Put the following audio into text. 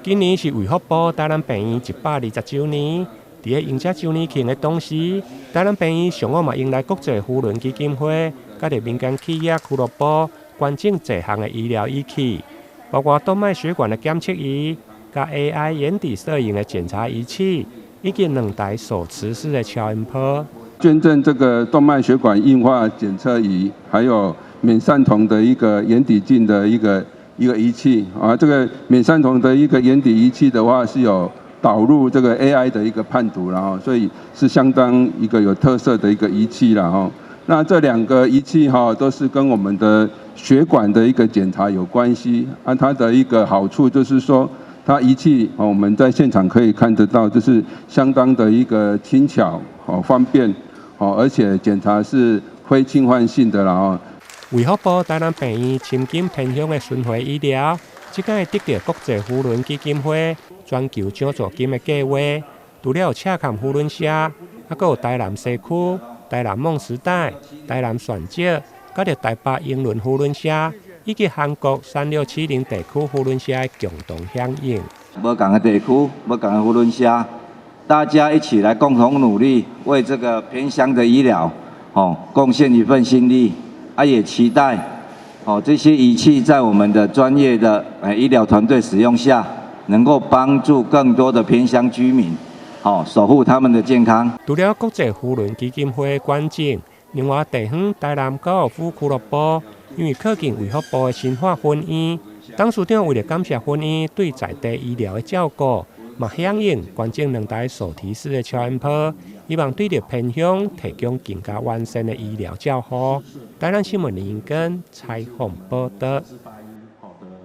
今年是卫福部台南病院120周年，在迎接周年庆的同时，台南病院上午嘛迎来国际扶轮基金会、甲着民间企业俱乐部捐赠多项的医疗仪器，包括动脉血管的检测仪、甲 AI 眼底摄影的检查仪器，以及2台手持式的超音波。捐赠这个动脉血管硬化检测仪，还有免散瞳的一个眼底镜的一个仪器啊。这个免散瞳的一个眼底仪器的话，是有导入这个 AI 的一个判读，然后所以是相当一个有特色的一个仪器了哈。那这2个仪器哈，都是跟我们的血管的一个检查有关系啊。它的一个好处就是说，它仪器我们在现场可以看得到，就是相当的一个轻巧方便。而且检查是非侵犯性的啦哦。卫福部台南病院深金偏乡的巡回医疗，即届得到国际扶轮基金会全球奖助金的计划，除了有赤坎扶轮社，还有台南西区、台南梦时代、台南选择，甲着台北英伦扶轮社，以及韩国3670地区扶轮社的共同响应。无同的地区，无同的扶轮社。大家一起来共同努力，为这个偏乡的医疗，贡献一份心力。也期待，这些仪器在我们的专业的医疗团队使用下，能够帮助更多的偏乡居民，守护他们的健康。除了国际扶轮基金会捐赠，另外地方台南高尔夫俱乐部因为靠近卫福部的新化分院，董事长为了感谢分院对在地医疗的照顾。嘛响应捐赠2台手提式的超音波，希望对着偏乡提供更加完善的医疗照护。台南新闻林根采访报道。